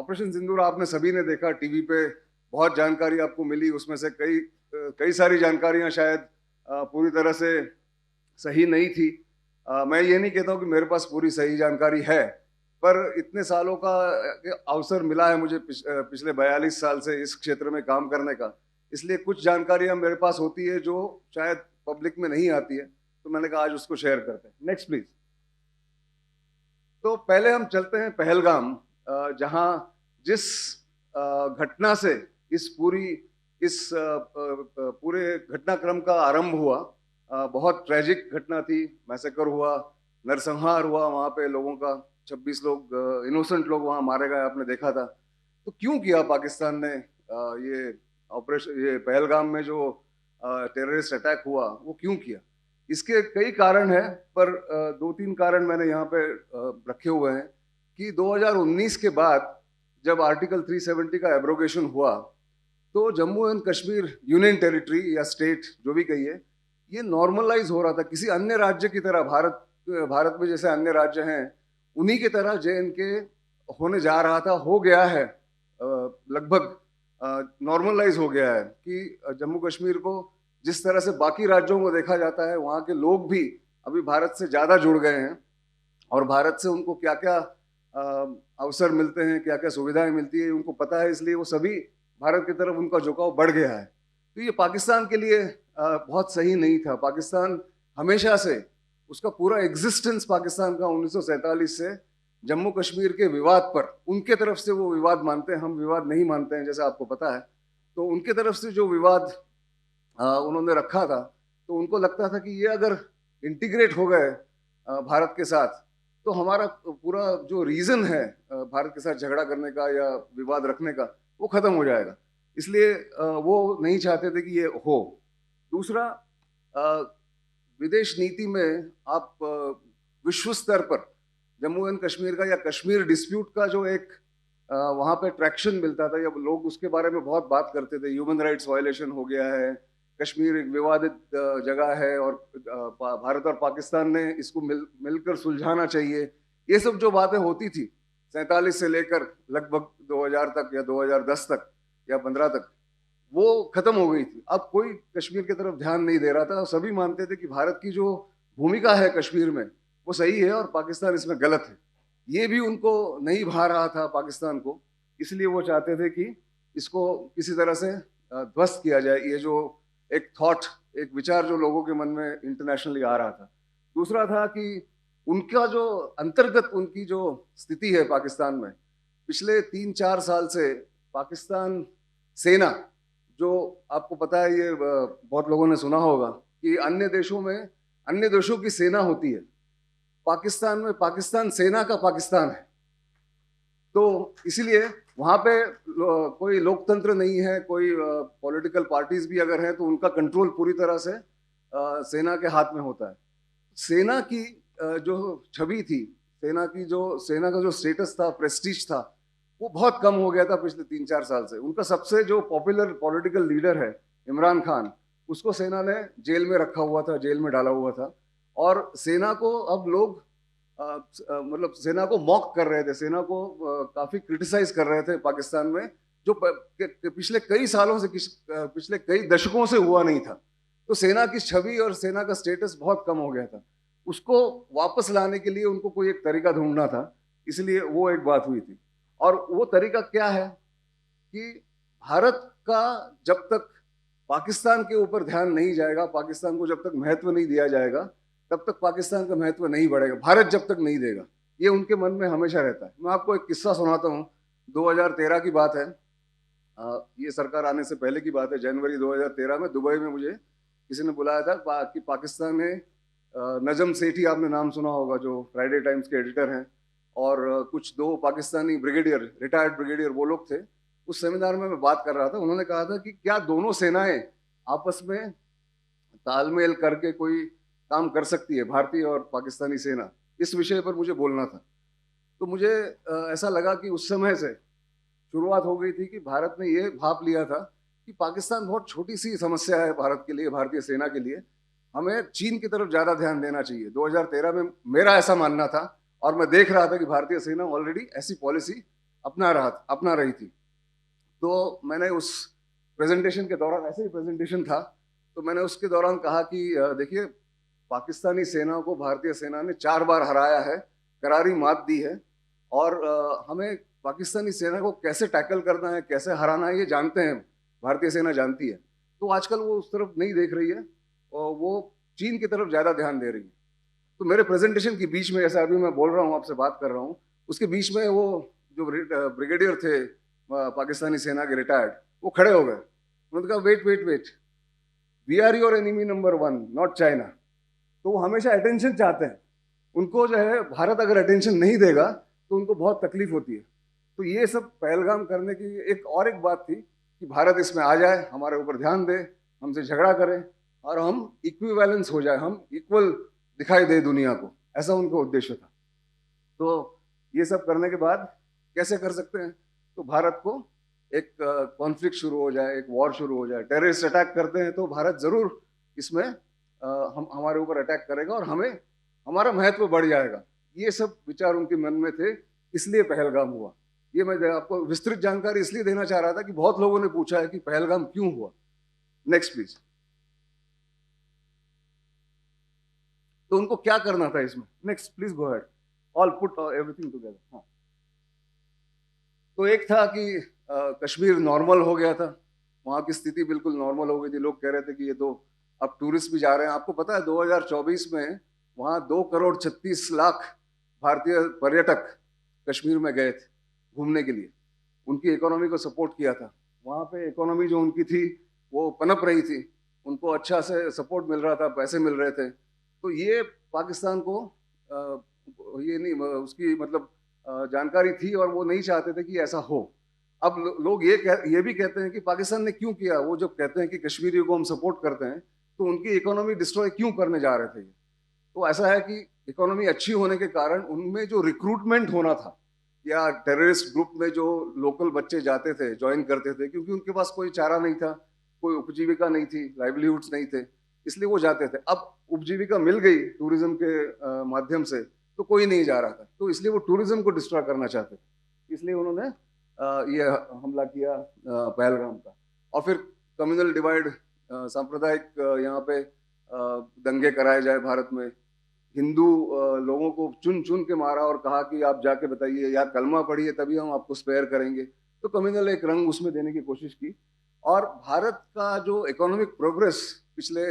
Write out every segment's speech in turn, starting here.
Operation सिंदूर आपने सभी ने देखा टीवी पे, बहुत जानकारी आपको मिली, उसमें से कई सारी जानकारियां शायद पूरी तरह से सही नहीं थी। मैं ये नहीं कहता हूँ कि मेरे पास पूरी सही जानकारी है, पर इतने सालों का अवसर मिला है मुझे पिछले 42 साल से इस क्षेत्र में काम करने का, इसलिए कुछ जानकारियां मेरे पास होती है जो शायद पब्लिक में नहीं आती है, तो मैंने कहा आज उसको शेयर करते हैं। Next please. तो पहले हम चलते हैं पहलगाम, जहां जिस घटना से इस पूरे घटनाक्रम का आरंभ हुआ, बहुत ट्रेजिक घटना थी। मैसेकर हुआ, नरसंहार हुआ वहां पे लोगों का, 26 लोग इनोसेंट लोग वहां मारे गए, आपने देखा था। तो क्यों किया पाकिस्तान ने ये पहलगाम में जो टेररिस्ट अटैक हुआ वो क्यों किया? इसके कई कारण हैं, पर दो तीन कारण मैंने यहाँ पे रखे हुए हैं कि 2019 के बाद जब आर्टिकल 370 का एब्रोगेशन हुआ, तो Jammu and Kashmir union territory या स्टेट जो भी कहिए, ये नॉर्मलाइज हो रहा था किसी अन्य राज्य की तरह। भारत में जैसे अन्य राज्य हैं उन्हीं की तरह JNK होने जा रहा था, हो गया है, लगभग नॉर्मलाइज हो गया है कि जम्मू कश्मीर को जिस तरह से बाकी राज्यों को देखा जाता है, वहाँ के लोग भी अभी भारत से ज़्यादा जुड़ गए हैं और भारत से उनको क्या क्या अवसर मिलते हैं, क्या क्या सुविधाएं मिलती है उनको पता है, इसलिए वो सभी भारत की तरफ उनका झुकाव बढ़ गया है। तो ये पाकिस्तान के लिए बहुत सही नहीं था। पाकिस्तान हमेशा से, उसका पूरा एग्जिस्टेंस पाकिस्तान का 1947 से जम्मू कश्मीर के विवाद पर, उनके तरफ से वो विवाद मानते हैं, हम विवाद नहीं मानते हैं जैसा आपको पता है। तो उनके तरफ से जो विवाद उन्होंने रखा था, तो उनको लगता था कि ये अगर इंटीग्रेट हो गए भारत के साथ, तो हमारा पूरा जो रीजन है भारत के साथ झगड़ा करने का या विवाद रखने का, वो खत्म हो जाएगा। इसलिए वो नहीं चाहते थे कि ये हो। दूसरा, विदेश नीति में आप विश्व स्तर पर जम्मू एंड कश्मीर का या कश्मीर डिस्प्यूट का जो एक वहाँ पे ट्रैक्शन मिलता था, या लोग उसके बारे में बहुत बात करते थे, ह्यूमन राइट्स वायलेशन हो गया है, कश्मीर एक विवादित जगह है और भारत और पाकिस्तान ने इसको मिलकर सुलझाना चाहिए, ये सब जो बातें होती थी 47 से लेकर लगभग 2000 तक या 2010 तक या 15 तक, वो खत्म हो गई थी। अब कोई कश्मीर की तरफ ध्यान नहीं दे रहा था। सभी मानते थे कि भारत की जो भूमिका है कश्मीर में वो सही है और पाकिस्तान इसमें गलत है। ये भी उनको नहीं भा रहा था पाकिस्तान को, इसलिए वो चाहते थे कि इसको किसी तरह से ध्वस्त किया जाए, ये जो एक थॉट, एक विचार जो लोगों के मन में इंटरनेशनली आ रहा था। दूसरा था कि उनका जो अंतर्गत उनकी जो स्थिति है पाकिस्तान में, पिछले 3-4 साल से पाकिस्तान सेना, जो आपको पता है, ये बहुत लोगों ने सुना होगा कि अन्य देशों में अन्य देशों की सेना होती है, पाकिस्तान में पाकिस्तान सेना का पाकिस्तान है। तो इसीलिए वहां पे कोई लोकतंत्र नहीं है, कोई पॉलिटिकल पार्टीज भी अगर हैं तो उनका कंट्रोल पूरी तरह से सेना के हाथ में होता है। सेना की जो छवि थी, सेना का जो स्टेटस था, प्रेस्टीज था, वो बहुत कम हो गया था पिछले 3-4 साल से। उनका सबसे जो पॉपुलर पॉलिटिकल लीडर है इमरान खान, उसको सेना ने जेल में रखा हुआ था, जेल में डाला हुआ था, और सेना को अब लोग मतलब सेना को मॉक कर रहे थे, सेना को काफी क्रिटिसाइज कर रहे थे पाकिस्तान में, जो पिछले कई सालों से, पिछले कई दशकों से हुआ नहीं था। तो सेना की छवि और सेना का स्टेटस बहुत कम हो गया था। उसको वापस लाने के लिए उनको कोई एक तरीका ढूंढना था, इसलिए वो एक बात हुई थी। और वो तरीका क्या है कि भारत का जब तक पाकिस्तान के ऊपर ध्यान नहीं जाएगा, पाकिस्तान को जब तक महत्व नहीं दिया जाएगा, तब तक पाकिस्तान का महत्व नहीं बढ़ेगा, भारत जब तक नहीं देगा, ये उनके मन में हमेशा रहता है। मैं आपको एक किस्सा सुनाता हूँ। 2013 की बात है, ये सरकार आने से पहले की बात है। जनवरी 2013 में दुबई में मुझे किसी ने बुलाया था कि पाकिस्तान में नजम सेठी, आपने नाम सुना होगा, जो फ्राइडे टाइम्स के एडिटर हैं, और कुछ 2 पाकिस्तानी ब्रिगेडियर, रिटायर्ड ब्रिगेडियर, वो लोग थे। उस सेमिनार में मैं बात कर रहा था। उन्होंने कहा था कि क्या दोनों सेनाएं आपस में तालमेल करके कोई काम कर सकती है, भारतीय और पाकिस्तानी सेना? इस विषय पर मुझे बोलना था। तो मुझे ऐसा लगा कि उस समय से शुरुआत हो गई थी कि भारत ने ये भाप लिया था कि पाकिस्तान बहुत छोटी सी समस्या है भारत के लिए, भारतीय सेना के लिए, हमें चीन की तरफ ज्यादा ध्यान देना चाहिए। 2013 में मेरा ऐसा मानना था, और मैं देख रहा था कि भारतीय सेना ऑलरेडी ऐसी पॉलिसी अपना रही थी। तो मैंने उस प्रेजेंटेशन के दौरान, ऐसे ही प्रेजेंटेशन था, तो मैंने उसके दौरान कहा कि देखिए, पाकिस्तानी सेना को भारतीय सेना ने 4 बार हराया है, करारी मात दी है, और हमें पाकिस्तानी सेना को कैसे टैकल करना है, कैसे हराना है, ये जानते हैं, भारतीय सेना जानती है। तो आजकल वो उस तरफ नहीं देख रही है और वो चीन की तरफ ज़्यादा ध्यान दे रही है। तो मेरे प्रेजेंटेशन के बीच में, जैसे अभी मैं बोल रहा हूँ, आपसे बात कर रहा हूँ, उसके बीच में वो जो ब्रिगेडियर थे पाकिस्तानी सेना के रिटायर्ड, वो खड़े हो गए। उन्होंने कहा, wait wait wait, we are your enemy number 1, not China. तो वो हमेशा अटेंशन चाहते हैं। उनको जो है, भारत अगर अटेंशन नहीं देगा तो उनको बहुत तकलीफ होती है। तो ये सब पहलगाम करने की एक बात थी कि भारत इसमें आ जाए, हमारे ऊपर ध्यान दे, हमसे झगड़ा करे और हम इक्विवेलेंस हो जाए, हम इक्वल दिखाई दे दुनिया को, ऐसा उनका उद्देश्य था। तो ये सब करने के बाद कैसे कर सकते हैं? तो भारत को एक कॉन्फ्लिक्ट शुरू हो जाए, एक वॉर शुरू हो जाए, टेररिस्ट अटैक करते हैं तो भारत जरूर इसमें हम हमारे ऊपर अटैक करेगा और हमें हमारा महत्व बढ़ जाएगा। ये सब विचार उनके मन में थे, इसलिए पहलगाम हुआ। ये मैं आपको विस्तृत जानकारी इसलिए देना चाह रहा था कि बहुत लोगों ने पूछा है कि पहलगाम क्यों हुआ। Next please. तो उनको क्या करना था इसमें? Next please, go ahead, all put everything together. हाँ, तो एक था कि कश्मीर नॉर्मल हो गया था, वहां की स्थिति बिल्कुल नॉर्मल हो गई थी। लोग कह रहे थे कि ये तो अब टूरिस्ट भी जा रहे हैं। आपको पता है 2024 में वहां 2,36,00,000 भारतीय पर्यटक कश्मीर में गए थे घूमने के लिए, उनकी इकोनॉमी को सपोर्ट किया था। वहां पे इकोनॉमी जो उनकी थी वो पनप रही थी, उनको अच्छा से सपोर्ट मिल रहा था, पैसे मिल रहे थे। तो ये पाकिस्तान को ये नहीं, उसकी मतलब जानकारी थी और वो नहीं चाहते थे कि ऐसा हो। अब लोग ये भी कहते हैं कि पाकिस्तान ने क्यों किया। वो जो कहते हैं कि कश्मीरियों को हम सपोर्ट करते हैं, तो उनकी इकोनॉमी डिस्ट्रॉय क्यों करने जा रहे थे ये? तो ऐसा है कि इकोनॉमी अच्छी होने के कारण उनमें जो रिक्रूटमेंट होना था, या टेररिस्ट ग्रुप में जो लोकल बच्चे जाते थे, ज्वाइन करते थे, क्योंकि उनके पास कोई चारा नहीं था, कोई उपजीविका नहीं थी, लाइवलीहुड्स नहीं थे, इसलिए वो जाते थे। अब उपजीविका मिल गई टूरिज्म के माध्यम से, तो कोई नहीं जा रहा था, तो इसलिए वो टूरिज्म को डिस्ट्रॉय करना चाहते थे। इसलिए उन्होंने ये हमला किया पहलगाम का। और फिर कम्युनल डिवाइड, सांप्रदायिक यहाँ पे दंगे कराए जाए भारत में, हिंदू लोगों को चुन चुन के मारा और कहा कि आप जाके बताइए या कलमा पढ़िए तभी हम आपको स्पेयर करेंगे। तो कम्युनल एक रंग उसमें देने की कोशिश की। और भारत का जो इकोनॉमिक प्रोग्रेस पिछले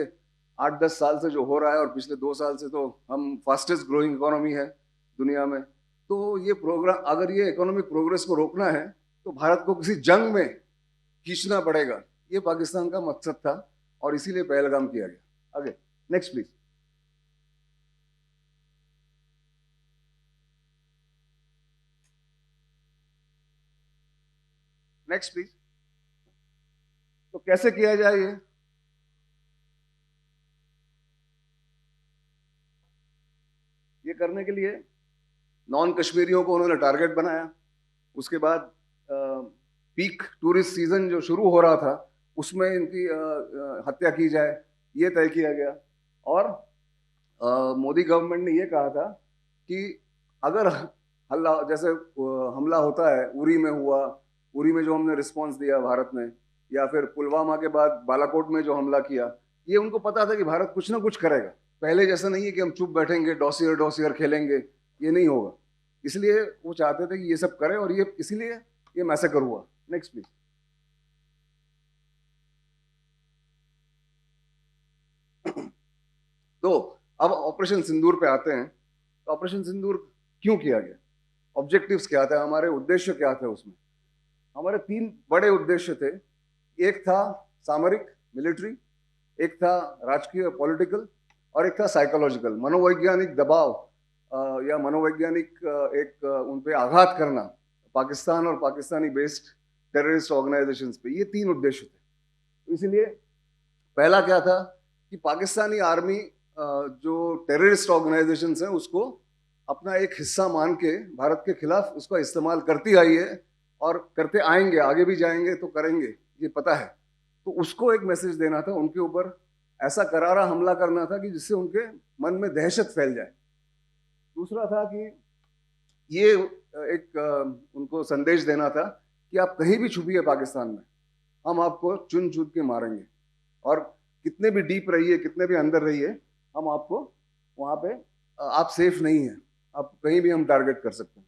8-10 साल से जो हो रहा है, और पिछले 2 साल से तो हम फास्टेस्ट ग्रोइंग इकोनॉमी है दुनिया में। तो ये प्रोग्राम, अगर ये इकोनॉमिक प्रोग्रेस को रोकना है तो भारत को किसी जंग में खींचना पड़ेगा। ये पाकिस्तान का मकसद था और इसीलिए पहलगाम किया गया। आगे नेक्स्ट प्लीज। Next please. तो कैसे किया जाए ये करने के लिए नॉन कश्मीरियों को उन्होंने टारगेट बनाया। उसके बाद पीक टूरिस्ट सीजन जो शुरू हो रहा था उसमें इनकी हत्या की जाए, ये तय किया गया। और मोदी गवर्नमेंट ने ये कहा था कि अगर हल्ला, जैसे हमला होता है, उरी में हुआ, उरी में जो हमने रिस्पांस दिया भारत ने, या फिर पुलवामा के बाद बालाकोट में जो हमला किया, ये उनको पता था कि भारत कुछ ना कुछ करेगा। पहले जैसा नहीं है कि हम चुप बैठेंगे, डॉसियर डॉसियर खेलेंगे, ये नहीं होगा। इसलिए वो चाहते थे कि ये सब करें, और ये इसीलिए ये मैसेकर हुआ। Next please. तो अब ऑपरेशन सिंदूर पे आते हैं। तो ऑपरेशन सिंदूर क्यों किया गया, ऑब्जेक्टिव्स क्या थे, हमारे उद्देश्य क्या थे उसमें? हमारे 3 बड़े उद्देश्य थे। एक था सामरिक, मिलिट्री, एक था राजकीय, पॉलिटिकल, और एक था साइकोलॉजिकल, मनोवैज्ञानिक दबाव या मनोवैज्ञानिक उन पे आघात करना, पाकिस्तान और पाकिस्तानी बेस्ड टेररिस्ट ऑर्गेनाइजेशंस पे। ये 3 उद्देश्य थे। तो इसीलिए पहला क्या था कि पाकिस्तानी आर्मी जो टेररिस्ट ऑर्गेनाइजेशंस हैं उसको अपना एक हिस्सा मान के भारत के खिलाफ उसका इस्तेमाल करती आई है, और करते आएंगे, आगे भी जाएंगे तो करेंगे, ये पता है। तो उसको एक मैसेज देना था, उनके ऊपर ऐसा करारा हमला करना था कि जिससे उनके मन में दहशत फैल जाए। दूसरा था कि ये उनको संदेश देना था कि आप कहीं भी छुपिए पाकिस्तान में, हम आपको चुन चुन के मारेंगे, और कितने भी डीप रहिए, कितने भी अंदर रहिए, हम आपको वहां पे, आप सेफ नहीं है, आप कहीं भी हम टारगेट कर सकते हैं।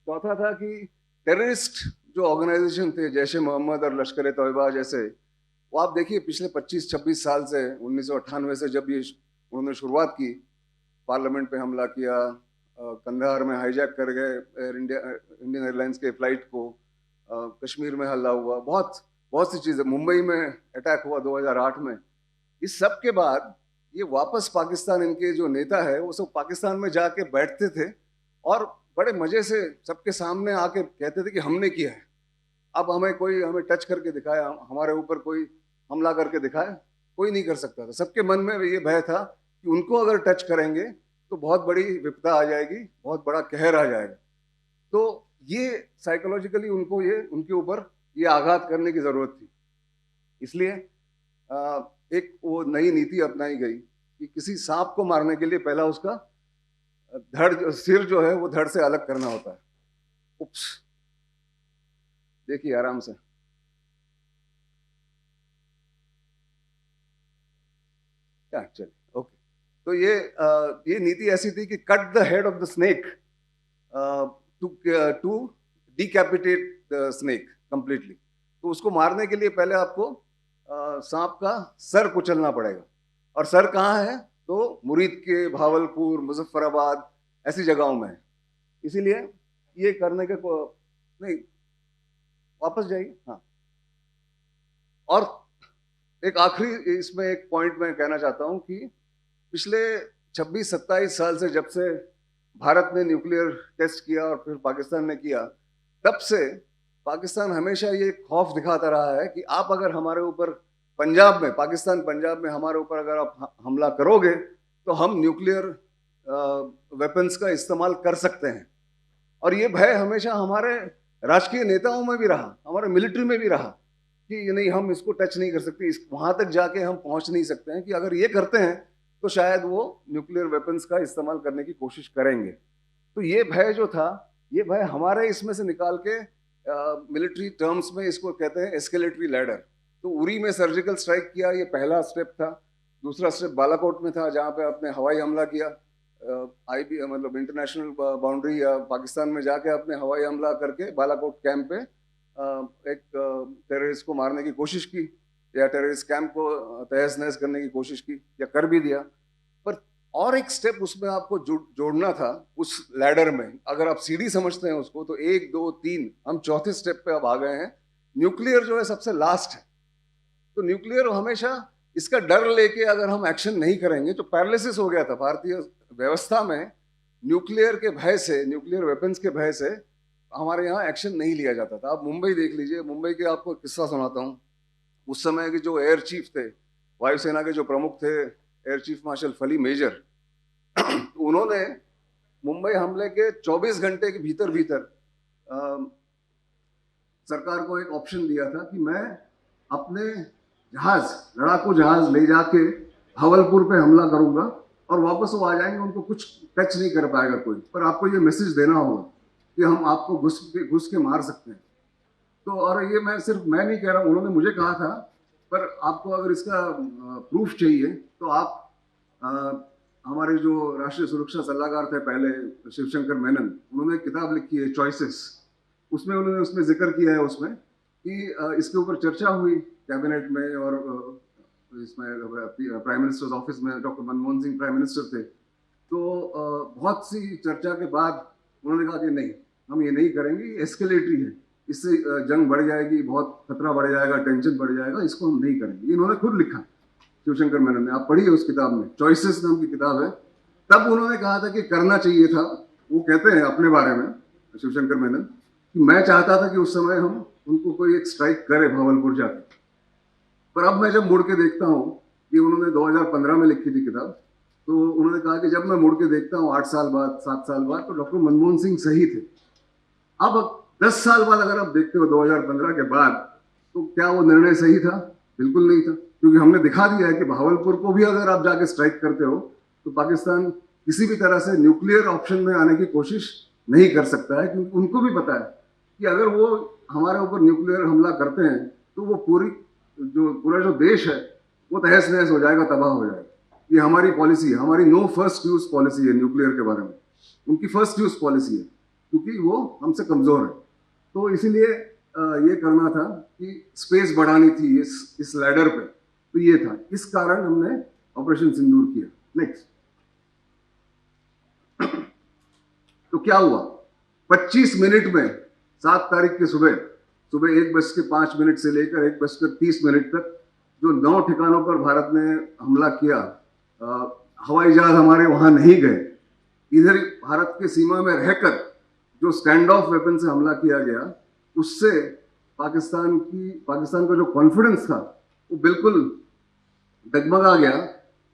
चौथा था कि टेररिस्ट जो ऑर्गेनाइजेशन थे, जैश ए मोहम्मद और लश्कर ए तोयबा जैसे, वो आप देखिए पिछले 25-26 साल से, 1998 से जब ये उन्होंने शुरुआत की, पार्लियामेंट पे हमला किया, कंधार में हाईजैक कर गए इंडियन एयरलाइंस के फ्लाइट को, कश्मीर में हल्ला हुआ, बहुत बहुत सी चीजें, मुंबई में अटैक हुआ 2008 में। इस सब के बाद ये वापस पाकिस्तान, इनके जो नेता है वो सब पाकिस्तान में जाके बैठते थे और बड़े मजे से सबके सामने आके कहते थे कि हमने किया है। अब हमें टच करके दिखाया, हमारे ऊपर कोई हमला करके दिखाया, कोई नहीं कर सकता था। सबके मन में ये भय था कि उनको अगर टच करेंगे तो बहुत बड़ी विपदा आ जाएगी, बहुत बड़ा कहर आ जाएगा। तो ये साइकोलॉजिकली उनको ये उनके ऊपर ये आघात करने की जरूरत थी। इसलिए एक वो नई नीति अपनाई गई कि किसी सांप को मारने के लिए पहला उसका सिर जो है वो धड़ से अलग करना होता है। उप्स, देखिए आराम से। क्या चलिए, ओके। तो ये नीति ऐसी थी कि cut the head of the snake to decapitate the snake completely. तो उसको मारने के लिए पहले आपको सांप का सर कुचलना पड़ेगा। और सर कहाँ है? तो मुरीद के, भावलपुर, मुजफ्फराबाद ऐसी जगहों में है। इसीलिए ये करने के नहीं, वापस जाइए। हाँ, और एक आखिरी इसमें एक पॉइंट मैं कहना चाहता हूं कि पिछले 26-27 साल से, जब से भारत ने न्यूक्लियर टेस्ट किया और फिर पाकिस्तान ने किया, तब से पाकिस्तान हमेशा ये खौफ दिखाता रहा है कि आप अगर हमारे ऊपर पंजाब में, पंजाब में हमारे ऊपर अगर आप हमला करोगे तो हम न्यूक्लियर वेपन्स का इस्तेमाल कर सकते हैं। और ये भय हमेशा हमारे राजकीय नेताओं में भी रहा, हमारे मिलिट्री में भी रहा कि नहीं, हम इसको टच नहीं कर सकते, वहां तक जाके हम पहुंच नहीं सकते हैं, कि अगर ये करते हैं तो शायद वो न्यूक्लियर वेपन्स का इस्तेमाल करने की कोशिश करेंगे। तो ये भय जो था, ये भय हमारे इसमें से निकाल के मिलिट्री टर्म्स में इसको कहते हैं एस्केलेटरी लैडर। तो उरी में सर्जिकल स्ट्राइक किया, ये पहला स्टेप था। दूसरा स्टेप बालाकोट में था, जहाँ पे आपने हवाई हमला किया, मतलब इंटरनेशनल बाउंड्री या पाकिस्तान में जाके आपने हवाई हमला करके बालाकोट कैंप पे एक टेररिस्ट को मारने की कोशिश की, या टेररिस्ट कैंप को तहस नहस करने की कोशिश की, या कर भी दिया। पर और एक स्टेप उसमें आपको जोड़ना था उस लैडर में। अगर आप सीढ़ी समझते हैं उसको, तो 1, 2, 3, हम चौथे स्टेप पे अब आ गए हैं। न्यूक्लियर जो है सबसे लास्ट है। तो न्यूक्लियर हमेशा इसका डर लेके अगर हम एक्शन नहीं करेंगे, तो पैरालिसिस हो गया था भारतीय व्यवस्था में। न्यूक्लियर के भय से, न्यूक्लियर वेपन्स के भय से हमारे यहाँ एक्शन नहीं लिया जाता था। आप मुंबई देख लीजिए, मुंबई के आपको किस्सा सुनाता हूँ। उस समय के जो एयर चीफ थे, वायुसेना के जो प्रमुख थे, एयर चीफ मार्शल फली मेजर, उन्होंने मुंबई हमले के 24 घंटे के भीतर सरकार को एक ऑप्शन दिया था कि मैं अपने जहाज, लड़ाकू जहाज ले जाके भावलपुर पे हमला करूंगा और वापस वो आ जाएंगे, उनको कुछ टच नहीं कर पाएगा कोई, पर आपको ये मैसेज देना होगा कि हम आपको घुस के मार सकते हैं। तो और ये मैं नहीं कह रहा हूँ, उन्होंने मुझे कहा था, पर आपको अगर इसका प्रूफ चाहिए तो आप हमारे जो राष्ट्रीय सुरक्षा सलाहकार थे पहले, शिवशंकर मेनन, उन्होंने एक किताब लिखी है चॉइसेस। उसमें जिक्र किया है उसमें कि इसके ऊपर चर्चा हुई कैबिनेट में, और इसमें प्राइम मिनिस्टर्स ऑफिस में doctor Manmohan Singh prime minister थे। तो बहुत सी चर्चा के बाद उन्होंने कहा कि नहीं, हम ये नहीं करेंगे, एस्केलेटरी है, इससे जंग बढ़ जाएगी, बहुत खतरा बढ़ जाएगा, टेंशन बढ़ जाएगा, इसको हम नहीं करेंगे। इन्होंने खुद लिखा, शिवशंकर मेनन ने, आप पढ़िए उस किताब में, चॉइसेस नाम की किताब है। तब उन्होंने कहा था कि करना चाहिए था। वो कहते हैं अपने बारे में, शिवशंकर मेनन, कि मैं चाहता था कि उस समय हम उनको कोई एक स्ट्राइक करे भावलपुर जाके। पर अब मैं जब मुड़ के देखता हूँ, कि उन्होंने 2015 में लिखी थी किताब, तो उन्होंने कहा कि जब मैं मुड़ के देखता हूँ 8 साल बाद, 7 साल बाद, तो डॉक्टर मनमोहन सिंह सही थे। अब 10 साल बाद अगर आप देखते हो 2015 के बाद, तो क्या वो निर्णय सही था? बिल्कुल नहीं था, क्योंकि हमने दिखा दिया है कि भावलपुर को भी अगर आप जाके स्ट्राइक करते हो तो पाकिस्तान किसी भी तरह से न्यूक्लियर ऑप्शन में आने की कोशिश नहीं कर सकता है, क्योंकि उनको भी पता है कि अगर वो हमारे ऊपर न्यूक्लियर हमला करते हैं तो वो पूरा जो देश है वो तहस नहस हो जाएगा, तबाह हो जाएगा। ये हमारी पॉलिसी है, हमारी नो फर्स्ट यूज पॉलिसी है न्यूक्लियर के बारे में। उनकी फर्स्ट यूज पॉलिसी है, क्योंकि वो हमसे कमजोर है। तो इसीलिए ये करना था कि स्पेस बढ़ानी थी इस लैडर पे, तो ये था, इस कारण हमने ऑपरेशन सिंदूर किया। नेक्स्ट, तो क्या हुआ, 25 मिनट में 7 तारीख के सुबह 1:05 से लेकर 1:30 तक जो 9 ठिकानों पर भारत ने हमला किया, हवाई जहाज हमारे वहां नहीं गए। इधर भारत के सीमा में रहकर जो स्टैंड ऑफ वेपन से हमला किया गया, उससे पाकिस्तान का जो कॉन्फिडेंस था वो बिल्कुल डगमगा गया,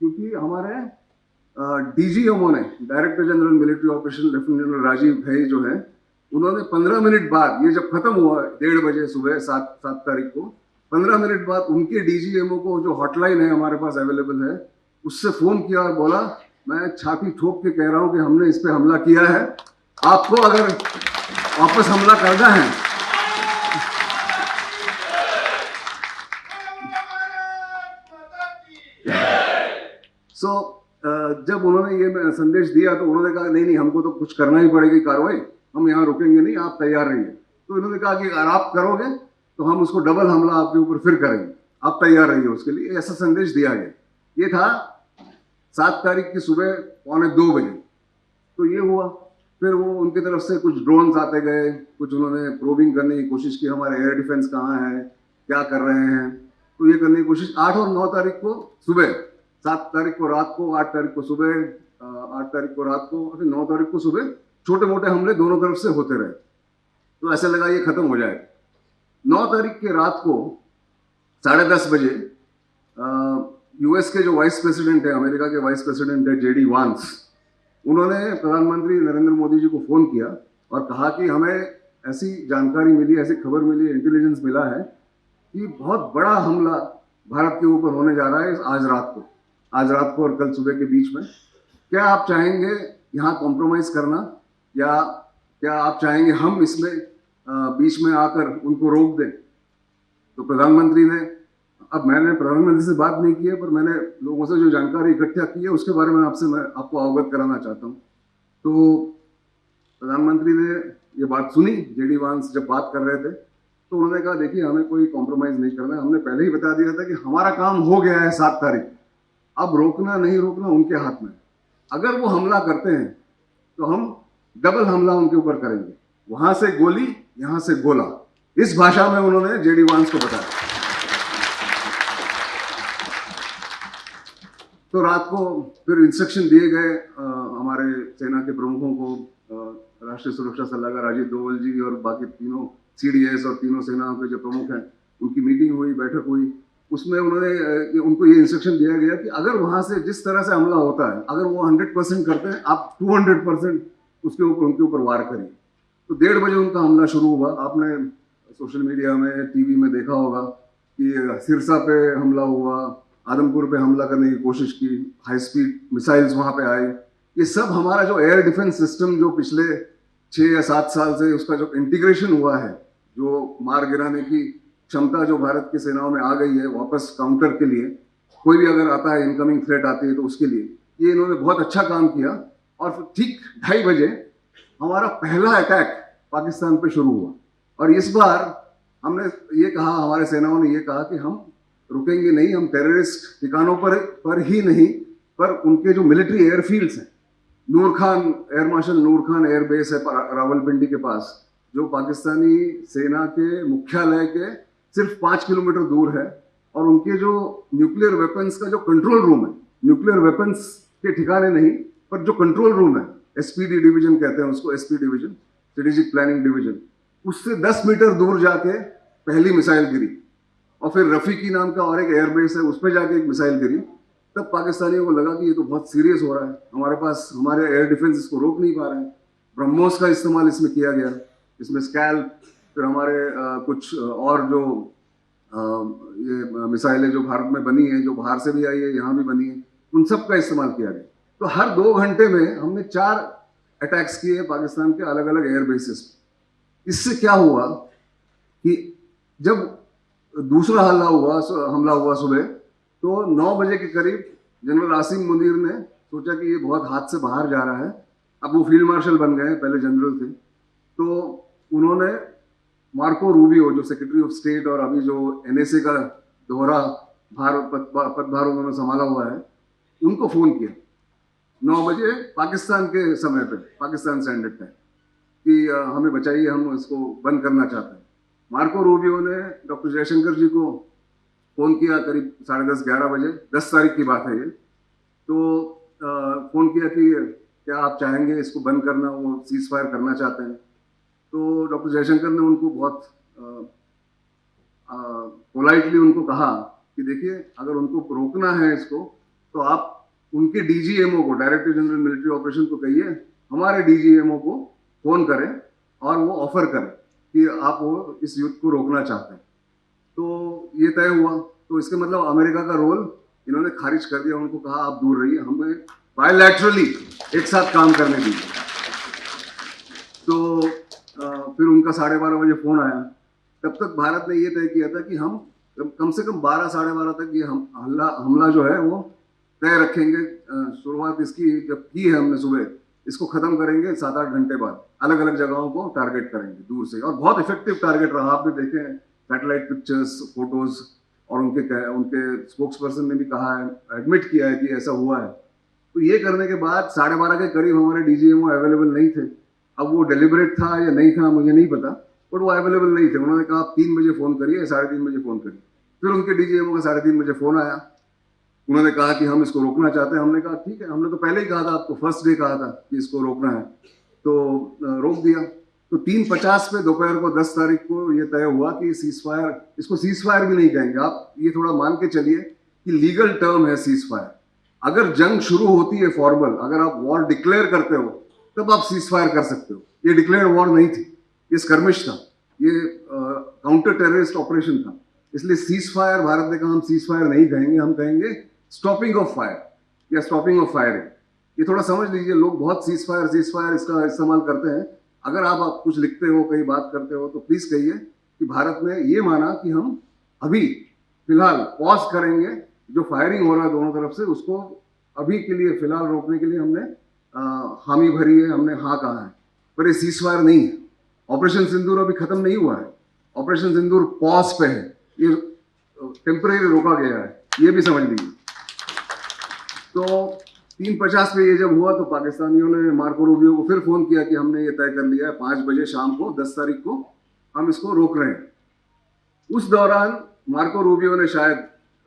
क्योंकि हमारे डीजीएमओ ने, director general military operation, lieutenant general Rajiv भाई जो है, उन्होंने 15 मिनट बाद, ये जब खत्म हुआ 1:30 बजे सुबह 7 तारीख को, 15 मिनट बाद उनके डीजीएमओ को जो हॉटलाइन है हमारे पास अवेलेबल है, उससे फोन किया और बोला, मैं छाती ठोक के कह रहा हूं कि हमने इस पे हमला किया है, आपको अगर वापस हमला करना है जब उन्होंने ये संदेश दिया तो उन्होंने कहा नहीं हमको तो कुछ करना ही पड़ेगी कार्रवाई, हम यहाँ रुकेंगे नहीं, आप तैयार रहिए। तो इन्होंने कहा कि अगर आप करोगे तो हम उसको डबल हमला आपके ऊपर फिर करेंगे, आप तैयार रहिए उसके लिए, ऐसा संदेश दिया गया। ये था 7 तारीख की सुबह 1:45 बजे। तो ये हुआ, फिर वो उनकी तरफ से कुछ ड्रोन्स आते गए, कुछ उन्होंने प्रोबिंग करने की कोशिश की, हमारे एयर डिफेंस कहाँ है, क्या कर रहे हैं, तो ये करने की कोशिश। 8 और 9 तारीख को सुबह, 7 तारीख को रात को, 8 तारीख को सुबह, 8 तारीख को रात को, फिर 9 तारीख को सुबह छोटे मोटे हमले दोनों तरफ से होते रहे। तो ऐसे लगा ये खत्म हो जाएगा। 9 तारीख के रात को 10:30 बजे यूएस के जो वाइस प्रेसिडेंट है, अमेरिका के वाइस प्रेसिडेंट है जेडी वांस, उन्होंने प्रधानमंत्री नरेंद्र मोदी जी को फोन किया और कहा कि हमें ऐसी जानकारी मिली, ऐसी खबर मिली, इंटेलिजेंस मिला है कि बहुत बड़ा हमला भारत के ऊपर होने जा रहा है आज रात को और कल सुबह के बीच में। क्या आप चाहेंगे यहाँ कॉम्प्रोमाइज करना, या क्या आप चाहेंगे हम इसमें बीच में आकर उनको रोक दें? तो प्रधानमंत्री ने, अब मैंने प्रधानमंत्री से बात नहीं की है, पर मैंने लोगों से जो जानकारी इकट्ठा की है उसके बारे में मैं आपको अवगत कराना चाहता हूँ। तो प्रधानमंत्री ने ये बात सुनी, जेडी वांस जब बात कर रहे थे, तो उन्होंने कहा देखिए हमें कोई कॉम्प्रोमाइज नहीं करना है, हमने पहले ही बता दिया था कि हमारा काम हो गया है 7 तारीख, अब रोकना नहीं रोकना उनके हाथ में। अगर वो हमला करते हैं तो हम डबल हमला उनके ऊपर करेंगे, वहां से गोली यहां से गोला, इस भाषा में उन्होंने जेडी वांस को बताया। तो रात को फिर इंस्ट्रक्शन दिए गए हमारे सेना के प्रमुखों को, राष्ट्रीय सुरक्षा सलाहकार अजीत डोवल जी और बाकी तीनों सीडीएस और तीनों सेनाओं के जो प्रमुख हैं, उनकी मीटिंग हुई, बैठक हुई। उसमें उनको ये इंस्ट्रक्शन दिया गया कि अगर वहां से जिस तरह से हमला होता है, अगर वो 100% करते हैं, आप 200% उनके ऊपर वार करिए। तो 1:30 बजे उनका हमला शुरू हुआ। आपने सोशल मीडिया में, टीवी में देखा होगा कि सिरसा पे हमला हुआ, आदमपुर पे हमला करने की कोशिश की, हाई स्पीड मिसाइल्स वहां पे आए। ये सब हमारा जो एयर डिफेंस सिस्टम जो पिछले 6 या 7 साल से उसका जो इंटीग्रेशन हुआ है, जो मार गिराने की क्षमता जो भारत की सेनाओं में आ गई है वापस काउंटर के लिए, कोई भी अगर आता है, इनकमिंग थ्रेट आती है तो उसके लिए, ये इन्होंने बहुत अच्छा काम किया। और फिर ठीक 2:30 बजे हमारा पहला अटैक पाकिस्तान पे शुरू हुआ। और इस बार हमने ये कहा, हमारे सेनाओं ने ये कहा कि हम रुकेंगे नहीं, हम टेररिस्ट ठिकानों पर ही नहीं, पर उनके जो मिलिट्री एयरफील्ड्स हैं, एयर मार्शल नूर खान एयर बेस है रावलपिंडी के पास, जो पाकिस्तानी सेना के मुख्यालय के सिर्फ 5 किलोमीटर दूर है, और उनके जो न्यूक्लियर वेपन्स का जो कंट्रोल रूम है, न्यूक्लियर वेपन्स के ठिकाने नहीं, पर जो कंट्रोल रूम है, एसपीडी डिवीजन कहते हैं उसको, SP division, strategic planning division, उससे 10 मीटर दूर जाके पहली मिसाइल गिरी। और फिर रफीकी नाम का और एक एयरबेस है, उस पर जाके एक मिसाइल गिरी। तब पाकिस्तानियों को लगा कि ये तो बहुत सीरियस हो रहा है, हमारे एयर डिफेंस इसको रोक नहीं पा रहे हैं। ब्रह्मोस का इस्तेमाल इसमें किया गया, इसमें स्कैल, फिर हमारे कुछ और जो ये मिसाइलें जो भारत में बनी है, जो बाहर से भी आई है, यहाँ भी बनी है, उन सब का इस्तेमाल किया गया। तो हर 2 घंटे में हमने 4 अटैक्स किए पाकिस्तान के अलग अलग एयर बेसिस पे। इससे क्या हुआ कि जब दूसरा हमला हुआ सुबह, तो 9 बजे के करीब जनरल आसिम मुनीर ने सोचा कि ये बहुत हाथ से बाहर जा रहा है। अब वो फील्ड मार्शल बन गए, पहले जनरल थे। तो उन्होंने मार्को रूबियो, जो सेक्रेटरी ऑफ स्टेट और अभी जो एनएसए का दोहरा पदभार उन्होंने संभाला हुआ है, उनको फोन किया 9 बजे पाकिस्तान के समय पे, पाकिस्तान स्टैंडर्ड टाइम, कि हमें बचाइए, हम इसको बंद करना चाहते हैं। मार्को रूबियो ने डॉक्टर जयशंकर जी को फोन किया करीब 10:30-11 बजे, 10 तारीख की बात है ये। तो फोन किया कि क्या आप चाहेंगे इसको बंद करना, वो सीज फायर करना चाहते हैं। तो डॉक्टर जयशंकर ने उनको बहुत पोलाइटली उनको कहा कि देखिए, अगर उनको रोकना है इसको, तो आप उनके डीजीएमओ को, डायरेक्टर जनरल मिलिट्री ऑपरेशन को कहिए हमारे डीजीएमओ को फोन करें और वो ऑफर करें कि आप वो इस युद्ध को रोकना चाहते हैं। तो ये तय हुआ। तो इसके मतलब अमेरिका का रोल इन्होंने खारिज कर दिया, उनको कहा आप दूर रहिए, हमें बायलैटरली एक साथ काम करने दीजिए। तो फिर उनका 12:30 बजे फोन आया। तब तक भारत ने ये तय किया था कि हम कम से कम 12-12:30 तक ये हमला जो है वो तय रखेंगे। शुरुआत इसकी जब की है हमने सुबह, इसको खत्म करेंगे 7-8 घंटे बाद, अलग अलग जगहों को टारगेट करेंगे दूर से। और बहुत इफेक्टिव टारगेट रहा, आपने देखे सैटेलाइट पिक्चर्स, फोटोज, और उनके स्पोक्स पर्सन ने भी कहा है, एडमिट किया है कि ऐसा हुआ है। तो ये करने के बाद 12:30 के करीब हमारे डीजीएमओ अवेलेबल नहीं थे। अब वो डेलिबरेट था या नहीं था मुझे नहीं पता, बट वो अवेलेबल नहीं थे। उन्होंने कहा आप 3 बजे फोन करिए, 3:30 बजे फोन करिए। फिर उनके डीजीएमओ का 3:30 बजे फोन आया, उन्होंने कहा कि हम इसको रोकना चाहते हैं। हमने कहा ठीक है, हमने तो पहले ही कहा था आपको, फर्स्ट डे कहा था कि इसको रोकना है, तो रोक दिया। तो 3:50 पे दोपहर को 10 तारीख को ये तय हुआ कि सीज फायर, इसको सीज फायर भी नहीं कहेंगे आप, ये थोड़ा मान के चलिए कि लीगल टर्म है सीज फायर। अगर जंग शुरू होती है फॉर्मल, अगर आप वॉर डिक्लेयर करते हो, तब आप सीज फायर कर सकते हो। ये डिक्लेयर वॉर नहीं थी, ये स्कर्मिश था, ये काउंटर टेररिस्ट ऑपरेशन था। इसलिए सीज फायर, भारत ने कहा हम सीज फायर नहीं कहेंगे, हम कहेंगे स्टॉपिंग ऑफ फायर या स्टॉपिंग ऑफ फायरिंग। ये थोड़ा समझ लीजिए, लोग बहुत सीज फायर इसका इस्तेमाल करते हैं। अगर आप कुछ लिखते हो, कहीं बात करते हो, तो प्लीज कहिए कि भारत ने ये माना कि हम अभी फिलहाल पॉज करेंगे, जो फायरिंग हो रहा है दोनों तरफ से, उसको अभी के लिए फिलहाल रोकने के लिए हमने हामी भरी है, हमने हाँ कहा है। पर ये सीज फायर नहीं है। ऑपरेशन सिंदूर अभी खत्म नहीं हुआ है, ऑपरेशन सिंदूर पॉज पे है, ये टेम्परेरी रोका गया है, ये भी समझ लीजिए। तो 3:50 पे ये जब हुआ, तो पाकिस्तानियों ने मार्को रूबियो को फिर फोन किया कि हमने ये तय कर लिया है 5 बजे शाम को, 10 तारीख को हम इसको रोक रहे हैं। उस दौरान मार्को रूबियो ने शायद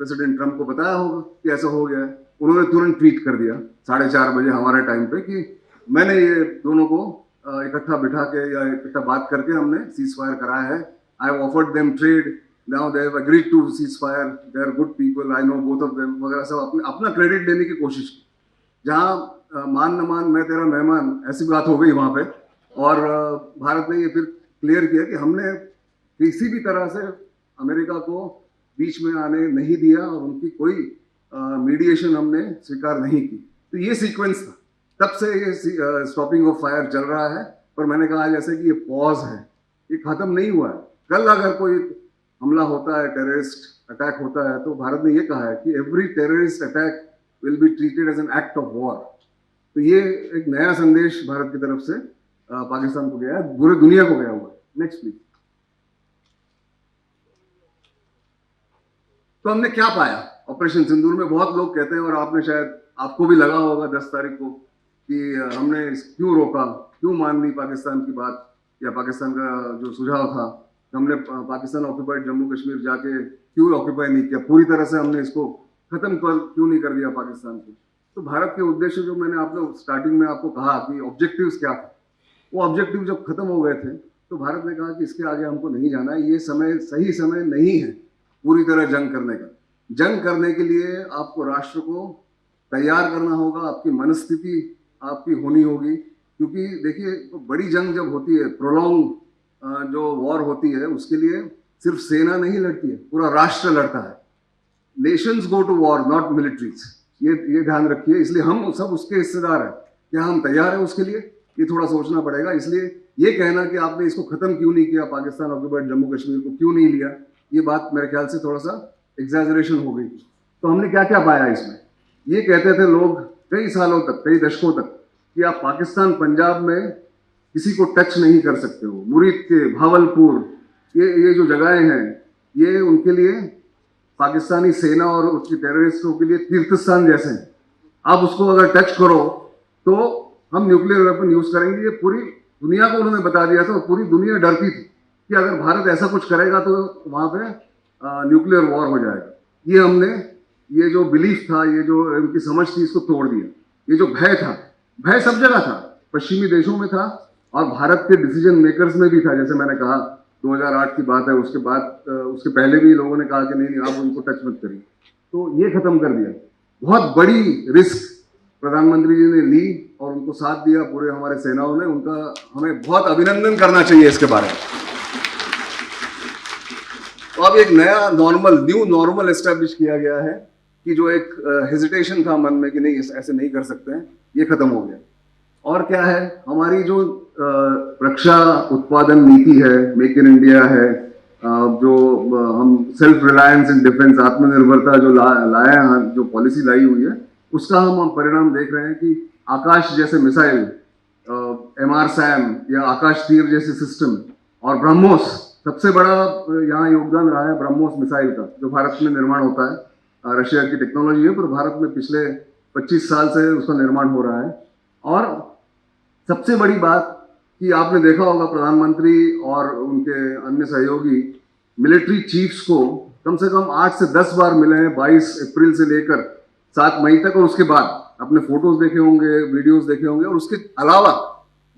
प्रेसिडेंट ट्रंप को बताया होगा कि ऐसा हो गया है। उन्होंने तुरंत ट्वीट कर दिया 4:30 बजे हमारे टाइम पे कि मैंने ये दोनों को इकट्ठा बिठा के या इकट्ठा बात करके हमने सीज फायर कराया है। I have offered them trade, now they have agreed to cease fire, they are good people, I know both of them, वगैरह सब अपना क्रेडिट लेने की कोशिश की। जहाँ मान न मान मैं तेरा मेहमान, ऐसी बात हो गई वहाँ पे। और भारत ने ये फिर क्लियर किया कि हमने किसी भी तरह से अमेरिका को बीच में आने नहीं दिया और उनकी कोई मीडिएशन हमने स्वीकार नहीं की। तो ये सीक्वेंस था, तब से ये स्टॉपिंग ऑफ फायर चल रहा है। पर मैंने कहा जैसे कि ये पॉज है, ये खत्म नहीं हुआ है। कल अगर कोई हमला होता है, टेररिस्ट अटैक होता है, तो भारत ने ये कहा है कि every terrorist attack will be treated as an act of war. तो ये एक नया संदेश भारत की तरफ से पाकिस्तान को गया है, पूरी दुनिया को गया हुआ है। Next please. तो हमने क्या पाया ऑपरेशन सिंदूर में? बहुत लोग कहते हैं, और आपने शायद, आपको भी लगा होगा 10 तारीख को कि हमने क्यों रोका, क्यों मान ली पाकिस्तान की बात या पाकिस्तान का जो सुझाव था। हमने पाकिस्तान ऑक्यूपाइड जम्मू कश्मीर जाके क्यों ऑक्यूपाई नहीं किया, पूरी तरह से हमने इसको खत्म क्यों नहीं कर दिया पाकिस्तान को। तो भारत के उद्देश्य, जो मैंने आप लोग स्टार्टिंग में आपको कहा कि ऑब्जेक्टिव्स क्या थे, वो ऑब्जेक्टिव जब खत्म हो गए थे, तो भारत ने कहा कि इसके आगे हमको नहीं जाना है, ये समय सही समय नहीं है पूरी तरह जंग करने का। जंग करने के लिए आपको राष्ट्र को तैयार करना होगा, आपकी मनस्थिति आपकी होनी होगी। क्योंकि देखिए, बड़ी जंग जब होती है, प्रोलॉन्ग जो वॉर होती है, उसके लिए सिर्फ सेना नहीं लड़ती है, पूरा राष्ट्र लड़ता है। Nations go to war, not militaries, ये ध्यान रखिए। इसलिए हम सब उसके हिस्सेदार हैं। क्या हम तैयार हैं उसके लिए? ये थोड़ा सोचना पड़ेगा। इसलिए ये कहना कि आपने इसको खत्म क्यों नहीं किया, पाकिस्तान ऑक्यूपाइड जम्मू कश्मीर को क्यों नहीं लिया, ये बात मेरे ख्याल से थोड़ा सा एग्जैजरेशन हो गई। तो हमने क्या क्या पाया इसमें? ये कहते थे लोग कई सालों तक, कई दशकों तक, कि आप पाकिस्तान पंजाब में किसी को टच नहीं कर सकते हो। मुरीद के, भावलपुर, ये जो जगहें हैं, ये उनके लिए, पाकिस्तानी सेना और उसकी टेररिस्टों के लिए तीर्थ स्थान जैसे हैं। आप उसको अगर टच करो तो हम न्यूक्लियर वेपन यूज करेंगे। ये पूरी दुनिया को उन्होंने बता दिया था और पूरी दुनिया डरती थी कि अगर भारत ऐसा कुछ करेगा तो वहां पे न्यूक्लियर वॉर हो जाएगा। ये हमने, ये जो बिलीफ था, ये जो उनकी समझ थी, इसको तोड़ दिया। ये जो भय था, भय सब जगह था, पश्चिमी देशों में था और भारत के डिसीजन मेकर्स में भी था। जैसे मैंने कहा 2008 की बात है, उसके बाद उसके पहले भी लोगों ने कहा कि नहीं आप उनको टच मत करिए। तो ये खत्म कर दिया। बहुत बड़ी रिस्क प्रधानमंत्री जी ने ली और उनको साथ दिया पूरे हमारे सेनाओं ने। उनका हमें बहुत अभिनंदन करना चाहिए इसके बारे में। तो अब एक नया नॉर्मल, न्यू नॉर्मल एस्टेब्लिश किया गया है कि जो एक हेजिटेशन था मन में कि नहीं ऐसे नहीं कर सकते हैं, ये खत्म हो गया। और क्या है, हमारी जो रक्षा उत्पादन नीति है, मेक इन इंडिया है, जो हम सेल्फ रिलायंस इन डिफेंस, आत्मनिर्भरता जो लाया है, जो पॉलिसी लाई हुई है, उसका हम परिणाम देख रहे हैं कि आकाश जैसे मिसाइल, MRSAM या आकाश तीर जैसे सिस्टम, और ब्रह्मोस, सबसे बड़ा यहाँ योगदान रहा है ब्रह्मोस मिसाइल का, जो भारत में निर्माण होता है। रशिया की टेक्नोलॉजी है पर भारत में पिछले 25 साल से उसका निर्माण हो रहा है। और सबसे बड़ी बात कि आपने देखा होगा प्रधानमंत्री और उनके अन्य सहयोगी मिलिट्री चीफ्स को कम से कम 8 से 10 बार मिले हैं 22 अप्रैल से लेकर 7 मई तक, और उसके बाद अपने फोटोज देखे होंगे, वीडियोस देखे होंगे। और उसके अलावा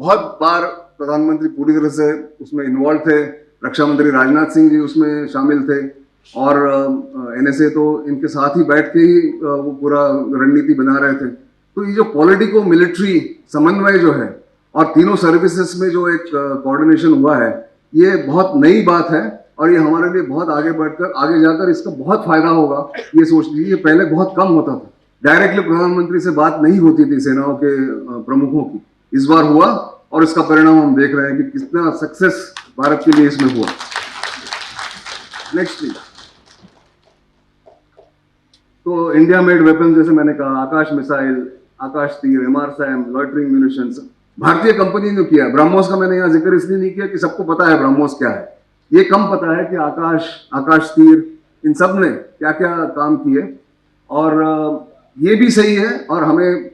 बहुत बार प्रधानमंत्री पूरी तरह से उसमें इन्वॉल्व थे। रक्षा मंत्री राजनाथ सिंह जी उसमें शामिल थे और NSA तो इनके साथ ही बैठ के ही वो पूरा रणनीति बना रहे थे। तो ये जो पॉलिटिको मिलिट्री समन्वय जो है और तीनों सर्विसेज में जो एक कोऑर्डिनेशन हुआ है, ये बहुत नई बात है और ये हमारे लिए बहुत आगे बढ़कर, आगे जाकर इसका बहुत फायदा होगा। ये सोच लीजिए, ये पहले बहुत कम होता था, डायरेक्टली प्रधानमंत्री से बात नहीं होती थी सेनाओं के प्रमुखों की। इस बार हुआ और इसका परिणाम हम देख रहे हैं कि कितना सक्सेस भारत के लिए इसमें हुआ। Next please. तो इंडिया मेड वेपन, जैसे मैंने कहा, आकाश मिसाइल, आकाश तीर, MRSAM, लॉइटरिंग म्यूनिशंस, भारतीय कंपनी ने किया। ब्रह्मोस का मैंने यहाँ जिक्र इसलिए नहीं किया कि सबको पता है ब्रह्मोस क्या है, ये कम पता है कि आकाश तीर, इन सब ने क्या क्या काम किए। और ये भी सही है और हमें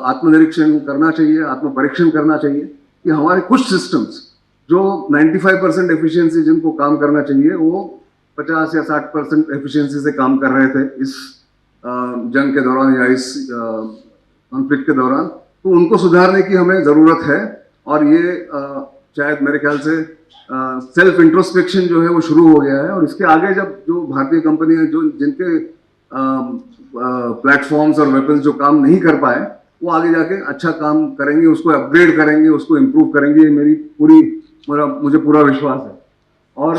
आत्मनिरीक्षण करना चाहिए, आत्म परीक्षण करना चाहिए कि हमारे कुछ सिस्टम्स जो 95% एफिशिएंसी जिनको काम करना चाहिए, वो 50 या 60% एफिशिएंसी से काम कर रहे थे इस जंग के दौरान या इस कॉन्फ्लिक्ट के दौरान। तो उनको सुधारने की हमें ज़रूरत है। और ये शायद मेरे ख्याल से सेल्फ इंट्रोस्पेक्शन जो है वो शुरू हो गया है। और इसके आगे जब जो भारतीय कंपनियां जो जिनके प्लेटफॉर्म्स और वेपन्स जो काम नहीं कर पाए, वो आगे जाके अच्छा काम करेंगे, उसको अपग्रेड करेंगे, उसको इम्प्रूव करेंगे। ये मुझे पूरा विश्वास है। और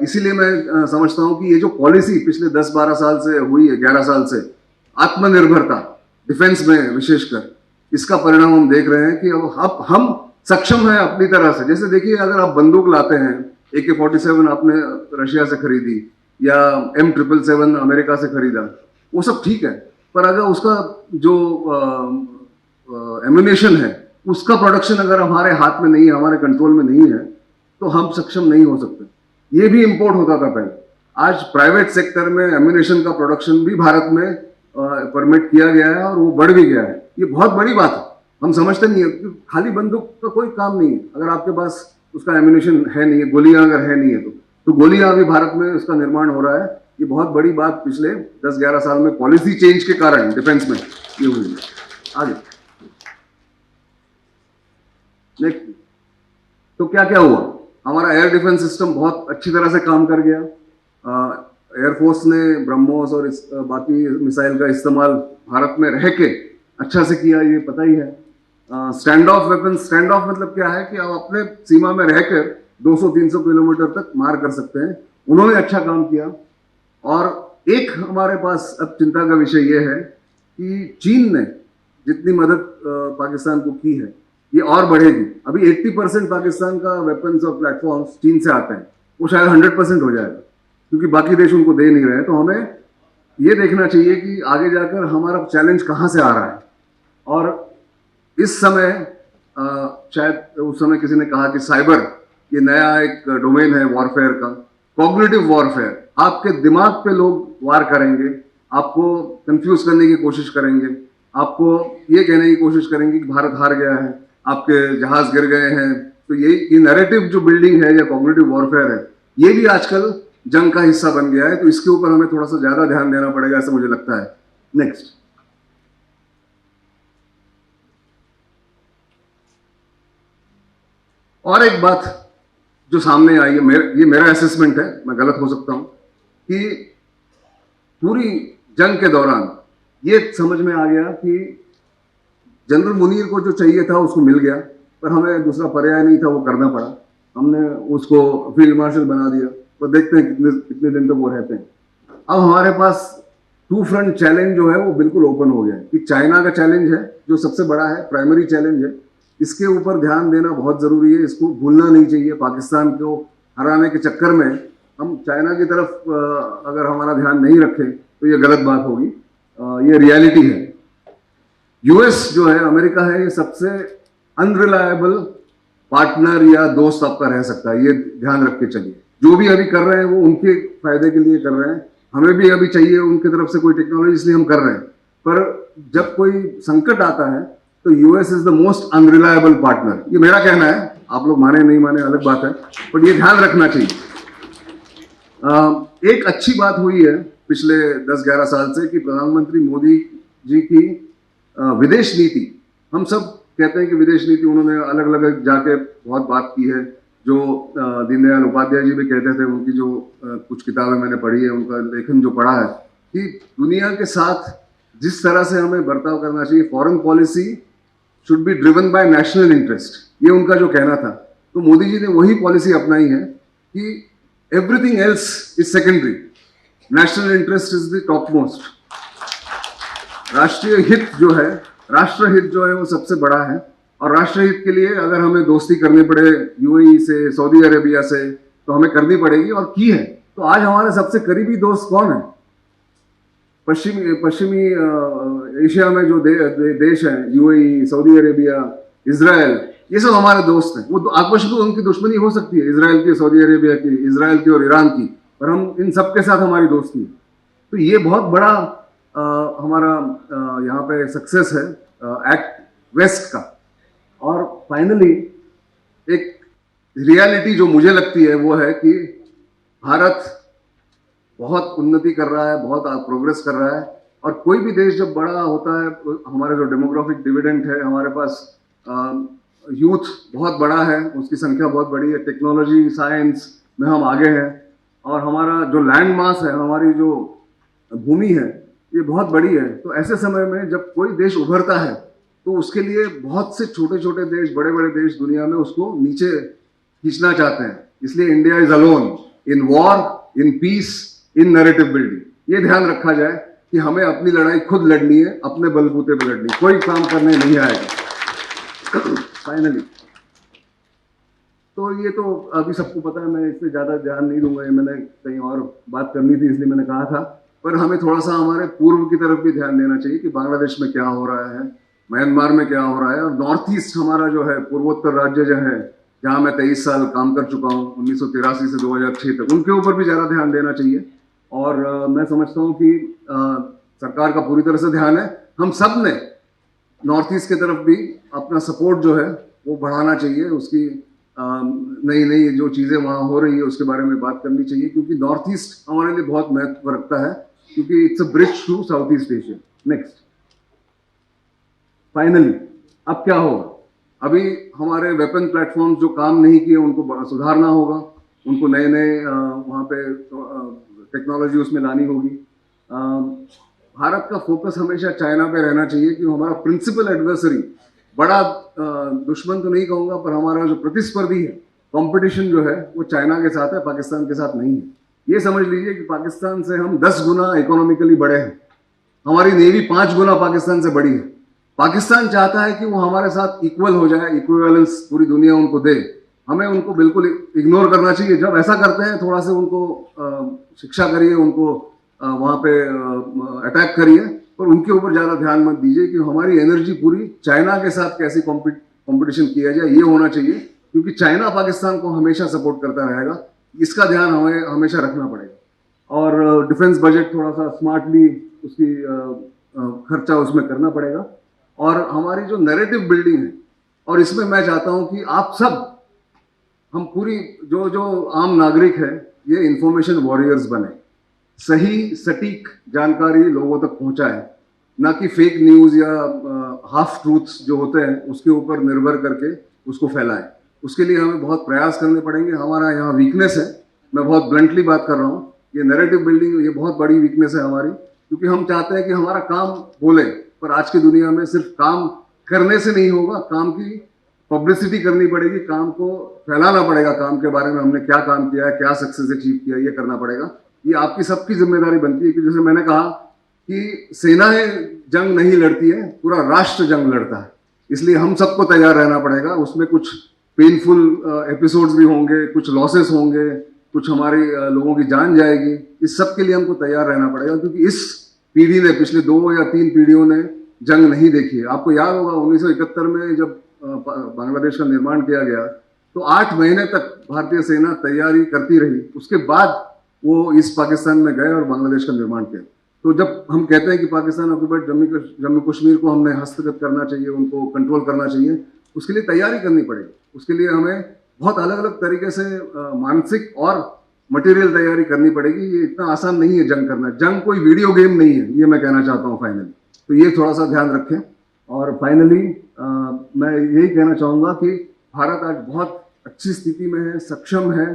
इसीलिए मैं समझता हूँ कि ये जो पॉलिसी पिछले 10-12 साल से हुई है, 11 साल से, आत्मनिर्भरता डिफेंस में विशेषकर, इसका परिणाम हम देख रहे हैं कि अब हम सक्षम हैं अपनी तरह से। जैसे देखिए, अगर आप बंदूक लाते हैं, AK-47 आपने रशिया से खरीदी या M777 अमेरिका से खरीदा, वो सब ठीक है, पर अगर उसका जो एम्यूनेशन है, उसका प्रोडक्शन अगर हमारे हाथ में नहीं है, हमारे कंट्रोल में नहीं है, तो हम सक्षम नहीं हो सकते। ये भी इंपोर्ट होता था पहले। आज प्राइवेट सेक्टर में एम्यूनेशन का प्रोडक्शन भी भारत में परमिट किया गया है और वो बढ़ भी गया है। ये बहुत बड़ी बात है। हम समझते नहीं है कि खाली बंदूक का कोई काम नहीं है अगर आपके पास उसका एम्यूनेशन है नहीं है, गोलियां अगर है नहीं है तो गोलियां अभी भारत में उसका निर्माण हो रहा है। ये बहुत बड़ी बात पिछले 10-11 साल में पॉलिसी चेंज के कारण डिफेंस में ये हुई है। आगे नेक्स्ट। तो क्या क्या हुआ? हमारा एयर डिफेंस सिस्टम बहुत अच्छी तरह से काम कर गया। एयरफोर्स ने ब्रह्मोस और बाकी मिसाइल का इस्तेमाल भारत में रह के अच्छा से किया, ये पता ही है। Stand of weapon, stand of मतलब क्या है कि आप अपने सीमा में रहकर 200-300 किलोमीटर तक मार कर सकते हैं। उन्होंने अच्छा काम किया। और एक हमारे पास अब चिंता का विषय यह है कि चीन ने जितनी मदद पाकिस्तान को की है, ये और बढ़ेगी। अभी 80% पाकिस्तान का वेपन्स और प्लेटफॉर्म्स चीन से आते हैं, वो शायद 100% हो जाएगा, क्योंकि बाकी देश उनको दे नहीं रहे हैं। तो हमें ये देखना चाहिए कि आगे जाकर हमारा चैलेंज कहाँ से आ रहा है। और इस समय शायद उस समय किसी ने कहा कि साइबर ये नया एक डोमेन है वॉरफेयर का, कॉग्निटिव वॉरफेयर। आपके दिमाग पे लोग वार करेंगे, आपको कंफ्यूज करने की कोशिश करेंगे, आपको ये कहने की कोशिश करेंगे कि भारत हार गया है, आपके जहाज गिर गए हैं। तो ये नैरेटिव जो बिल्डिंग है या कॉग्निटिव वॉरफेयर है, ये भी आजकल जंग का हिस्सा बन गया है। तो इसके ऊपर हमें थोड़ा सा ज्यादा ध्यान देना पड़ेगा, ऐसा मुझे लगता है। नेक्स्ट। और एक बात जो सामने आई है, ये मेरा असेसमेंट है, मैं गलत हो सकता हूं, कि पूरी जंग के दौरान ये समझ में आ गया कि जनरल मुनीर को जो चाहिए था उसको मिल गया, पर हमें दूसरा पर्याय नहीं था, वो करना पड़ा। हमने उसको फील्ड मार्शल बना दिया। तो देखते हैं कितने दिन तक वो रहते हैं। अब हमारे पास टू फ्रंट चैलेंज जो है वो बिल्कुल ओपन हो गया है कि चाइना का चैलेंज है जो सबसे बड़ा है, प्राइमरी चैलेंज है। इसके ऊपर ध्यान देना बहुत जरूरी है, इसको भूलना नहीं चाहिए। पाकिस्तान को हराने के चक्कर में हम चाइना की तरफ अगर हमारा ध्यान नहीं रखें तो ये गलत बात होगी। ये रियलिटी है। यूएस जो है, अमेरिका है, ये सबसे अनरिलायबल पार्टनर या दोस्त आपका रह सकता है, ये ध्यान रख के चलिए। जो भी अभी कर रहे हैं वो उनके फायदे के लिए कर रहे हैं। हमें भी अभी चाहिए उनकी तरफ से कोई टेक्नोलॉजी, इसलिए हम कर रहे हैं। पर जब कोई संकट आता है तो US is the most unreliable partner. ये मेरा कहना है, आप लोग माने नहीं माने अलग बात है, पर ये ध्यान रखना चाहिए। एक अच्छी बात हुई है पिछले 10-11 साल से कि प्रधानमंत्री मोदी जी की विदेश नीति, हम सब कहते हैं कि विदेश नीति उन्होंने अलग अलग जाके बहुत बात की है। जो दीनदयाल उपाध्याय जी भी कहते थे, उनकी जो कुछ किताबें मैंने पढ़ी है, उनका लेखन जो पढ़ा है, कि दुनिया के साथ जिस तरह से हमें बर्ताव करना चाहिए, foreign policy should be driven by national interest, ये उनका जो कहना था। तो मोदी जी ने वही पॉलिसी अपनाई है कि everything else is secondary, national interest is the top most. राष्ट्रीय हित जो है, राष्ट्रहित जो है वो सबसे बड़ा है। और राष्ट्रहित के लिए अगर हमें दोस्ती करनी पड़े यूएई से, सऊदी अरेबिया से, तो हमें करनी पड़ेगी, और की है। तो आज हमारे सबसे करीबी दोस्त कौन है? पश्चिमी एशिया में जो देश हैं, यूएई, सऊदी अरेबिया, इजराइल, ये सब हमारे दोस्त हैं। वो आपस में उनकी दुश्मनी हो सकती है, इजराइल की, सऊदी अरेबिया की, इजराइल की और ईरान की, पर हम इन सब के साथ हमारी दोस्ती है। तो ये बहुत बड़ा हमारा यहाँ पे सक्सेस है एक्ट वेस्ट का। और फाइनली एक रियलिटी जो मुझे लगती है वो है कि भारत बहुत उन्नति कर रहा है, बहुत प्रोग्रेस कर रहा है। और कोई भी देश जब बड़ा होता है, हमारा जो डेमोग्राफिक डिविडेंड है, हमारे पास यूथ बहुत बड़ा है, उसकी संख्या बहुत बड़ी है, टेक्नोलॉजी साइंस में हम आगे हैं, और हमारा जो लैंड मास है, हमारी जो भूमि है, ये बहुत बड़ी है। तो ऐसे समय में जब कोई देश उभरता है तो उसके लिए बहुत से छोटे छोटे देश, बड़े बड़े देश दुनिया में उसको नीचे खींचना चाहते हैं। इसलिए India is alone in war, in peace, in narrative building. ये ध्यान रखा जाए कि हमें अपनी लड़ाई खुद लड़नी है, अपने बलबूते पर लड़नी, कोई काम करने नहीं आएगा। फाइनली तो ये तो अभी सबको पता है, मैं इससे ज्यादा ध्यान नहीं दूंगा, ये मैंने कहीं और बात करनी थी इसलिए मैंने कहा था। पर हमें थोड़ा सा हमारे पूर्व की तरफ भी ध्यान देना चाहिए कि बांग्लादेश में क्या हो रहा है, म्यांमार में क्या हो रहा है, और नॉर्थ ईस्ट हमारा जो है, पूर्वोत्तर राज्य जो है, जहाँ मैं 23 साल काम कर चुका हूँ 1983 से 2006 तक, उनके ऊपर भी ज़्यादा ध्यान देना चाहिए। और मैं समझता हूँ कि सरकार का पूरी तरह से ध्यान है। हम सब ने नॉर्थ ईस्ट की तरफ भी अपना सपोर्ट जो है वो बढ़ाना चाहिए। उसकी नई नई जो चीज़ें वहाँ हो रही है उसके बारे में बात करनी चाहिए, क्योंकि नॉर्थ ईस्ट हमारे लिए बहुत महत्व रखता है, क्योंकि it's a bridge to South East Asia. Next. Finally अब क्या होगा? अभी हमारे वेपन प्लेटफॉर्म जो काम नहीं किए उनको सुधारना होगा, उनको नए नए वहाँ पे टेक्नोलॉजी उसमें लानी होगी। भारत का फोकस हमेशा चाइना पे रहना चाहिए, कि हमारा प्रिंसिपल एडवर्सरी, बड़ा दुश्मन तो नहीं कहूँगा, पर हमारा जो प्रतिस्पर्धी है, कंपटीशन जो है, वो चाइना के साथ है, पाकिस्तान के साथ नहीं है। ये समझ लीजिए कि पाकिस्तान से हम 10 गुना इकोनॉमिकली बड़े हैं, हमारी नेवी 5 गुना पाकिस्तान से बड़ी है। पाकिस्तान चाहता है कि वो हमारे साथ इक्वल हो जाए, इक्विवेलेंस पूरी दुनिया उनको दे। हमें उनको बिल्कुल इग्नोर करना चाहिए। जब ऐसा करते हैं थोड़ा सा उनको शिक्षा करिए, उनको वहाँ पे अटैक करिए, पर उनके ऊपर ज़्यादा ध्यान मत दीजिए कि हमारी एनर्जी पूरी चाइना के साथ कैसे कंपटीशन किया जाए, ये होना चाहिए, क्योंकि चाइना पाकिस्तान को हमेशा सपोर्ट करता रहेगा। इसका ध्यान हमें हमेशा रखना पड़ेगा। और डिफेंस बजट थोड़ा सा स्मार्टली उसकी खर्चा उसमें करना पड़ेगा। और हमारी जो नैरेटिव बिल्डिंग है, और इसमें मैं चाहता हूं कि आप सब, हम पूरी जो आम नागरिक है, ये इंफॉर्मेशन वॉरियर्स बने, सही सटीक जानकारी लोगों तक पहुंचाए, ना कि फेक न्यूज़ या हाफ ट्रूथ्स जो होते हैं उसके ऊपर निर्भर करके उसको फैलाएं। उसके लिए हमें बहुत प्रयास करने पड़ेंगे। हमारा यहाँ वीकनेस है, मैं बहुत ब्लंटली बात कर रहा हूँ, ये नैरेटिव बिल्डिंग, ये बहुत बड़ी वीकनेस है हमारी, क्योंकि हम चाहते हैं कि हमारा काम बोले, पर आज की दुनिया में सिर्फ काम करने से नहीं होगा, काम की पब्लिसिटी करनी पड़ेगी, काम को फैलाना पड़ेगा, काम के बारे में हमने क्या काम किया है, क्या सक्सेस अचीव किया है, ये करना पड़ेगा। ये आपकी सबकी जिम्मेदारी बनती है कि जैसे मैंने कहा कि सेनाएं जंग नहीं लड़ती है, पूरा राष्ट्र जंग लड़ता है। इसलिए हम सबको तैयार रहना पड़ेगा। उसमें कुछ पेनफुल एपिसोड्स भी होंगे, कुछ लॉसेस होंगे, कुछ हमारे लोगों की जान जाएगी। इस सब के लिए हमको तैयार रहना पड़ेगा, क्योंकि इस पीढ़ी ने, पिछले 2 या 3 पीढ़ियों ने जंग नहीं देखी है। आपको याद होगा 1971 में जब बांग्लादेश का निर्माण किया गया, तो 8 महीने तक भारतीय सेना तैयारी करती रही। उसके बाद वो ईस्ट पाकिस्तान में गए और बांग्लादेश का निर्माण किया। तो जब हम कहते हैं कि पाकिस्तान ऑक्यूपाइड जम्मू कश्मीर को हमने हस्तगत करना चाहिए, उनको कंट्रोल करना चाहिए, उसके लिए तैयारी करनी पड़ेगी। उसके लिए हमें बहुत अलग अलग तरीके से मानसिक और मटेरियल तैयारी करनी पड़ेगी। ये इतना आसान नहीं है जंग करना। जंग कोई वीडियो गेम नहीं है, ये मैं कहना चाहता हूँ फाइनली। तो ये थोड़ा सा ध्यान रखें। और फाइनली मैं यही कहना चाहूँगा कि भारत आज बहुत अच्छी स्थिति में है, सक्षम है।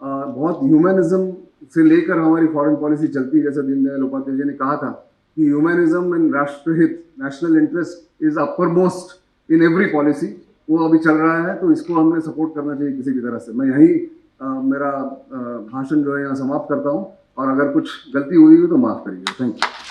बहुत ह्यूमनिज्म से लेकर हमारी फॉरेन पॉलिसी चलती है। जैसे दीनदयाल उपाध्याय जी ने कहा था कि ह्यूमनिज्म एंड राष्ट्रहित, national interest is upper most in every policy. वो अभी चल रहा है, तो इसको हमें सपोर्ट करना चाहिए किसी भी तरह से। मैं यही मेरा भाषण जो है यहाँ समाप्त करता हूँ, और अगर कुछ गलती हुई हो तो माफ़ करिए। Thank you.